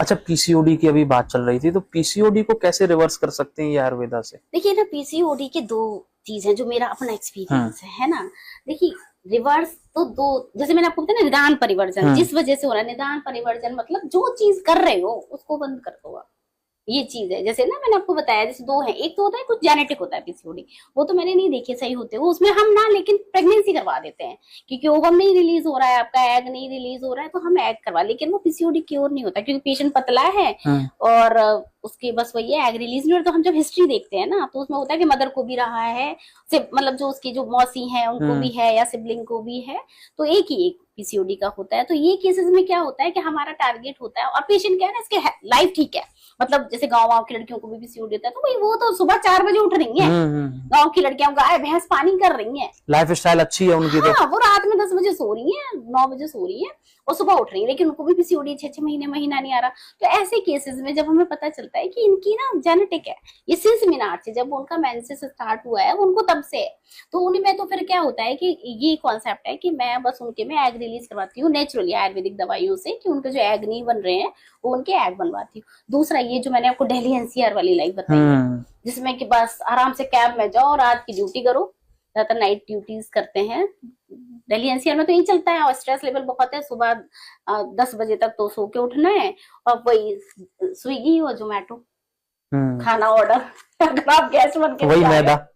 अच्छा, पीसीओडी की अभी बात चल रही थी, तो पीसीओडी को कैसे रिवर्स कर सकते हैं ये आयुर्वेदा से? देखिए ना, पीसीओडी के दो चीज है जो मेरा अपना एक्सपीरियंस है ना। देखिए, रिवर्स तो दो, जैसे मैंने आपको बताया ना, निदान परिवर्जन, जिस वजह से हो रहा है निदान परिवर्जन, मतलब जो चीज कर रहे हो उसको बंद कर दो आप। ये चीज है, जैसे ना मैंने आपको बताया, जैसे दो है, एक तो होता है कुछ जेनेटिक होता है पीसीओडी, वो तो मैंने नहीं देखे सही होते वो, उसमें हम ना लेकिन प्रेगनेंसी करवा देते हैं क्योंकि ओवम नहीं रिलीज हो रहा है, आपका एग नहीं रिलीज हो रहा है, तो हम एग करवा, लेकिन वो पीसीओडी क्योर नहीं होता क्योंकि पेशेंट पतला है और उसके बस वही है, एग रिलीज नहीं हो रहा। तो हम जब हिस्ट्री देखते हैं ना, तो उसमें होता है कि मदर को भी रहा है, मतलब जो उसकी जो मौसी है उनको भी है या सिबलिंग को भी है, तो एक ही एक पीसीओडी का होता है। तो ये केसेस में क्या होता है कि हमारा टारगेट होता है, और पेशेंट क्या है ना, इसके लाइफ ठीक है, मतलब जैसे गाँव की लड़कियों को भी पीसीओडी होता है, तो भाई वो तो सुबह 4 बजे उठ रही है, गाँव की लड़कियां गाय भैंस पानी कर रही है, लाइफ स्टाइल अच्छी है उनकी। हाँ, वो रात में 10 बजे सो रही है, 9 बजे सो रही है और सुबह उठ रही है, लेकिन उनको भी पीसीओडी 6-6 महीने महीना नहीं आ रहा। तो ऐसे केसेस में जब हमें पता चलता है कि इनकी ना जेनेटिक है, ये सिंस मीनार से जब उनका मेंसेस स्टार्ट हुआ है उनको तब से है, तो उनमें तो फिर क्या होता है कि ये कॉन्सेप्ट है कि मैं बस उनके में एग रिलीज करवाती हूँ नेचुरली आयुर्वेदिक दवाइयों से, कि उनके जो एग नहीं बन रहे हैं वो उनके एग बनवाती हूँ। दूसरा ये जो मैंने आपको दिल्ली एनसीआर वाली लाइफ बताई, जिसमें कि बस आराम से कैब में जाओ, रात की ड्यूटी करो, ज्यादातर नाइट ड्यूटीज करते हैं। दिल्ली एनसीआर में तो यही चलता है, और स्ट्रेस लेवल बहुत है, सुबह 10 बजे तक तो सो के उठना है, और वही स्विगी और जोमेटो खाना ऑर्डर अगर आप गेस्ट बन के वही मैदा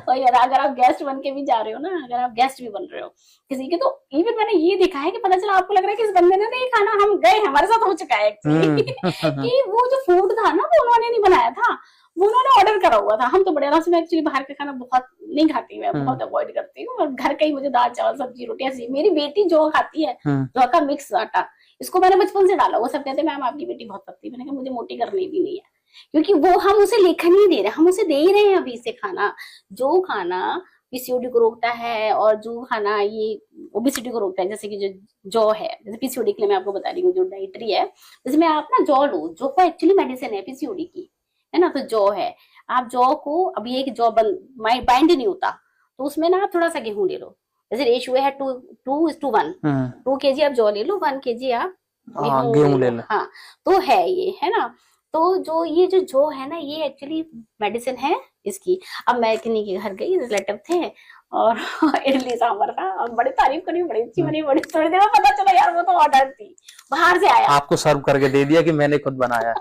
वही, अगर आप गेस्ट बन के भी जा रहे हो ना, अगर आप गेस्ट भी बन रहे हो किसी के, तो इवन मैंने ये देखा है कि पता चला आपको लग रहा है कि इस बंदे ने तो ये खाना, हम गए हमारे साथ हो चुका है एक्चुअली कि वो जो फूड था ना वो उन्होंने नहीं बनाया था, वो उन्होंने ऑर्डर करा हुआ था। हम तो बड़े आराम से, मैं एक्चुअली बाहर का खाना बहुत नहीं खाती, मैं बहुत अवॉइड करती हूँ, और घर का ही मुझे दाल चावल सब्जी रोटी ऐसी। मेरी बेटी जो खाती है जो का मिक्स आटा, इसको मैंने बचपन से डाला, वो सब कहते हैं मैम आपकी बेटी बहुत पतली, मैंने कहा मुझे मोटी करनी भी नहीं है, क्योंकि वो हम उसे लेखन नहीं दे रहे, हम उसे दे ही रहे हैं अभी से खाना, जो खाना पीसीओडी को रोकता है और जो खाना ये ओबेसिटी को रोकता है, जैसे कि जौ है, जैसे पीसीओडी के लिए मैं आपको बता रही हूँ जो डाइटरी है, जिसमें आप ना जौ लो, जौ को एक्चुअली मेडिसिन है पीसीओडी की, है ना। तो जौ है, आप जौ को, अभी एक जौ बाइंड नहीं होता, तो उसमें ना आप थोड़ा सा गेहूं ले लो, जैसे रेशियो है 2:1, 2 kg आप जौ ले लो, 1 kg आप गेहूं ले लो, हाँ, तो है ये, है ना। तो जो ये जो जौ है ना, ये एक्चुअली मेडिसिन है इसकी। अब मैं किन्हीं के घर गई, रिलेटिव थे, और इडली सांभर था, और बड़ी तारीफ करी, बड़ी अच्छी बनी, बड़ी, थोड़ी देर में पता चला यार वो तो ऑर्डर थी, बाहर से आया, आपको सर्व करके दे दिया कि मैंने खुद बनाया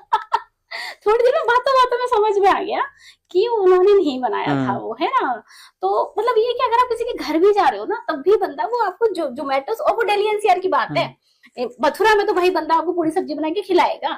थोड़ी देर में बातों बातों में समझ में आ गया कि उन्होंने नहीं बनाया था वो, है ना। तो मतलब ये कि अगर आप किसी के घर भी जा रहे हो ना, तब भी बंदा वो आपको जोमेटो, और वो दिल्ली एनसीआर की बात है, मथुरा में तो भाई बंदा आपको पूरी सब्जी बना के खिलाएगा,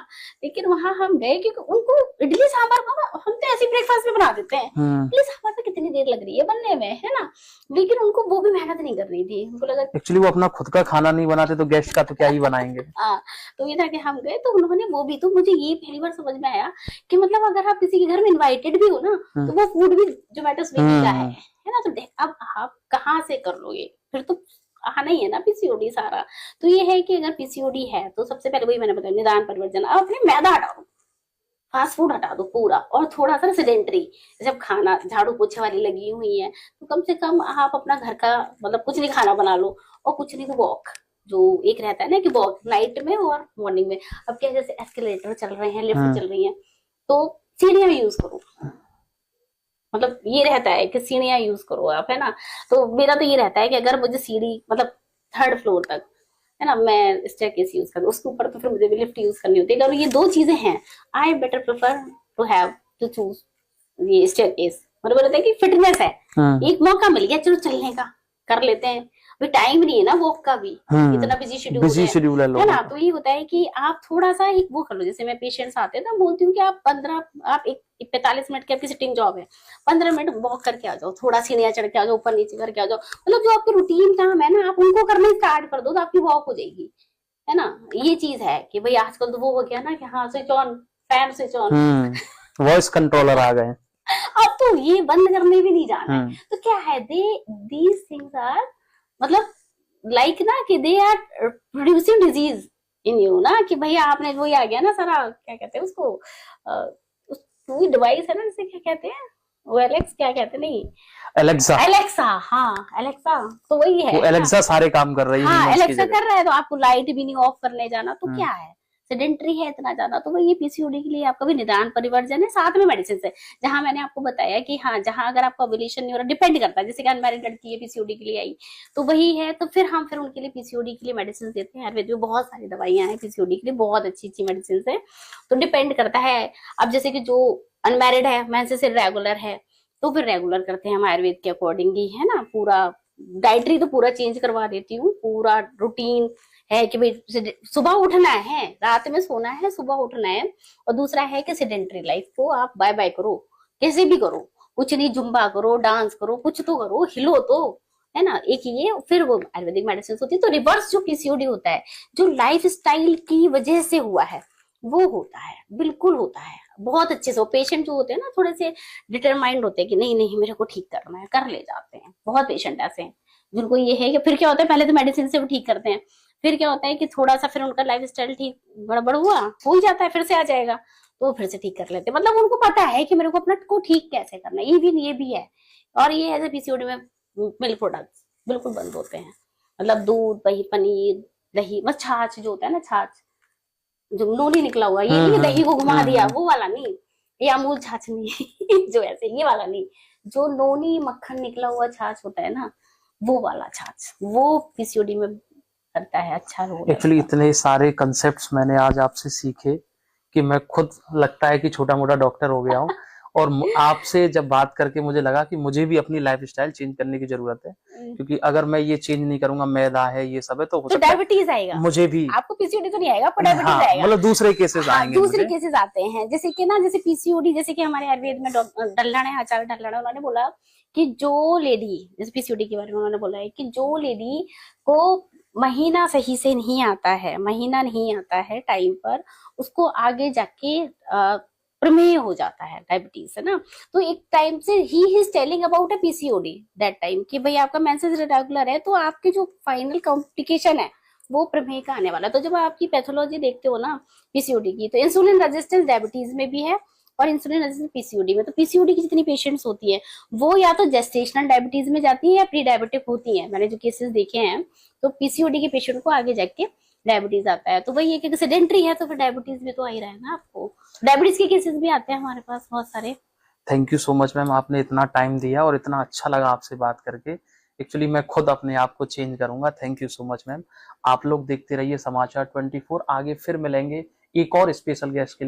लेकिन वहां हम गए क्योंकि उनको इडली सांभर, हम तो ऐसे ब्रेकफास्ट में बना देते हैं, इडली सांभर में कितनी देर लग रही है बनने में, है ना, लेकिन उनको वो भी मेहनत नहीं करनी थी, उनको लगा एक्चुअली वो अपना खुद का खाना नहीं बनाते तो गेस्ट का तो क्या ही बनाएंगे। तो ये था कि हम गए तो उन्होंने वो भी, तो मुझे ये पहली बार समझ में आया कि मतलब अगर आप किसी के घर में इन्वाइटेड भी हो ना, तो वो फूड भी जोमेटो स्विगी का है ना। तो अब आप कहाँ से कर लोगे, फिर तो आना ही है ना पीसीओडी सारा। तो ये है कि अगर पीसीओडी है तो सबसे पहले वही मैंने बताया, निदान परिवर्जन, आप अपने मैदा हटा दो, फास्ट फूड हटा दो पूरा, और थोड़ा सा सेडेंटरी, जब खाना झाड़ू पोछे वाली लगी हुई है, तो कम से कम आप अपना घर का, मतलब कुछ नहीं खाना बना लो, और कुछ नहीं तो वॉक, जो एक रहता है ना कि वॉक नाइट में और मॉर्निंग में। अब क्या, जैसे एस्केलेटर चल रहे हैं, लिफ्ट चल रही है, तो सीढ़ियां यूज करो, मतलब ये रहता है कि सीढ़ियां यूज करो आप, है ना। तो मेरा तो ये रहता है कि अगर मुझे सीढ़ी, मतलब 3rd फ्लोर तक, है ना, मैं स्टेयरकेस यूज करूँ, उसके ऊपर तो फिर मुझे भी लिफ्ट यूज करनी होती है। अगर ये 2 चीजें हैं, I better prefer to have to choose ये स्टेयरकेस। मतलब बोलते हैं कि फिटनेस है, एक मौका मिल गया चलो चलने का, कर लेते हैं, अभी टाइम नहीं है ना वॉक का भी, इतना बिजी शेड्यूल है ना। तो ये होता है कि आप थोड़ा सा एक वो कर लो, जैसे मैं पेशेंट्स आते हैं ना, बोलती हूँ कि आप 45 मिनट की आपकी सिटिंग जॉब है, 15 मिनट वॉक करके आ जाओ, थोड़ा सीढ़ियां चढ़ के आ जाओ, ऊपर नीचे करके आ जाओ, मतलब जो आपके रूटीन काम है ना, आप उनको करना स्टार्ट कर दो, तो आपकी वॉक हो जाएगी, है ना। ये चीज है कि भाई आजकल तो वो हो गया ना कि हाँ switch on, fan switch on, voice controller आ गए, अब तो ये बंद करने भी नहीं जाना है। तो क्या है, दीज थिंग्स आर, मतलब लाइक ना कि they are producing disease in you ना, कि भैया आपने वो आ गया ना सारा, क्या कहते हैं उसको, कोई डिवाइस है ना जिसे क्या कहते हैं, वो एलेक्स, क्या कहते हैं, नहीं एलेक्सा, हाँ एलेक्सा, तो वही है, वो एलेक्सा सारे काम कर रही है, हाँ एलेक्सा कर रहा है, तो आपको लाइट भी नहीं ऑफ करने जाना, तो क्या है, सेडेंटरी है इतना ज्यादा, तो वो ये पीसीओडी के लिए आपका भी निदान परिवर्जन है, साथ में मेडिसिन है। जहां मैंने आपको बताया कि हाँ, जहां अगर आपका ओव्यूलेशन नहीं हो रहा, डिपेंड करता है, जैसे कि अनमैरिड लड़की है पीसीओडी के लिए आई, तो वही है, तो फिर हम फिर उनके लिए पीसीओडी के लिए मेडिसिन देते हैं। आयुर्वेद में बहुत सारी दवाइयां हैं पीसीओडी के लिए, बहुत अच्छी अच्छी मेडिसिन है, तो डिपेंड करता है। अब जैसे कि जो अनमैरिड है, मेंसेस इर्रेगुलर है, तो फिर रेगुलर करते हैं हम आयुर्वेद के अकॉर्डिंग ही, है ना। पूरा डाइटरी तो पूरा चेंज करवा देती हूँ, पूरा रूटीन है कि भाई सुबह उठना है, रात में सोना है, सुबह उठना है। और दूसरा है कि सेडेंटरी लाइफ को आप बाय बाय करो, कैसे भी करो, कुछ नहीं, जुम्बा करो, डांस करो, कुछ तो करो, हिलो तो, है ना। एक ये, फिर वो आयुर्वेदिक मेडिसिन होती है। तो रिवर्स जो पीसीओडी होता है, जो लाइफ स्टाइल की वजह से हुआ है, वो होता है, बिल्कुल होता है। बहुत अच्छे से पेशेंट जो होते हैं ना, थोड़े से डिटरमाइंड होते हैं कि नहीं नहीं मेरे को ठीक करना है, कर ले जाते हैं। बहुत पेशेंट ऐसे हैं जिनको ये है कि फिर क्या होता है, पहले तो मेडिसिन से वो ठीक करते हैं, फिर क्या होता है कि थोड़ा सा फिर उनका लाइफ स्टाइल ठीक गड़बड़ हुआ, हो ही जाता है, फिर से आ जाएगा, तो फिर से ठीक कर लेते हैं। मतलब उनको पता है कि मेरे को अपना को ठीक कैसे करना है। ये भी है। और ये ऐसे पीसीओडी में मिल्क प्रोडक्ट्स बिल्कुल बंद होते हैं, मतलब दूध, दही, पनीर, दही, बस छाछ जो होता है ना, छाछ जो नोनी निकला हुआ, ये नहीं दही को घुमा दिया, वो वाला नहीं, ये अमूल छाछ नहीं जो ऐसे ये वाला नहीं, जो नोनी मक्खन निकला हुआ छाछ होता है ना, वो वाला छाछ, वो पीसीओडी में करता है अच्छा रोल। एक्चुअली इतने सारे कंसेप्ट्स मैंने आज आपसे सीखे कि मैं खुद लगता है कि छोटा मोटा डॉक्टर हो गया हूँ। और आपसे जब बात करके मुझे लगा कि मुझे भी अपनी लाइफ स्टाइल चेंज करने की जरूरत है, क्योंकि अगर मैं ये चेंज नहीं करूंगा, मैदा है, ये सब है, तो हो सकता है डायबिटीज आएगा मुझे भी। आपको पीसीओडी तो नहीं आएगा, आपको डायबिटीज हाँ, आएगा, मतलब दूसरे केसेस हाँ, आएंगे दूसरे मुझे। केसेस आते हैं। जैसे कि ना, जैसे पीसीओडी, जैसे कि हमारे आयुर्वेद में डल्लाण है, आचार्य डल्लाण, उन्होंने बोला कि जो लेडी, जैसे पीसीओडी के बारे में उन्होंने बोला है कि जो लेडी को महीना सही से नहीं आता है, महीना नहीं आता है टाइम पर, उसको आगे जाके प्रमेय हो जाता है, डायबिटीज, है ना। तो एक टाइम से he is telling about a PCOD that time कि भाई आपका मेंसेस इरेगुलर है, तो आपकी जो फाइनल कॉम्प्लिकेशन है वो प्रमेय का आने वाला है। तो जब आपकी पैथोलॉजी देखते हो ना पीसीओडी की, तो इंसुलिन रेजिस्टेंस डायबिटीज में भी है और इंसुलिन रेजिस्टेंस पीसीओडी में। तो पीसीओडी की जितनी पेशेंट्स होती है, वो या तो जेस्टेशनल डायबिटीज में जाती है या प्री डायबिटिक होती है। मैंने जो केसेस देखे हैं, तो पीसीओडी के पेशेंट को आगे जाके डायबिटीज आता है। तो वही है कि सेडेंटरी है तो फिर डायबिटीज भी तो आ ही रहा है ना आपको। डायबिटीज के केसेस भी आते हैं हमारे पास बहुत सारे। Thank you so much ma'am, आपने इतना टाइम दिया और इतना अच्छा लगा आपसे बात करके। एक्चुअली मैं खुद अपने आप को चेंज करूंगा। Thank you so much ma'am. आप लोग देखते रहिए समाचार 24। आगे फिर मिलेंगे एक और स्पेशल गेस्ट के लिए।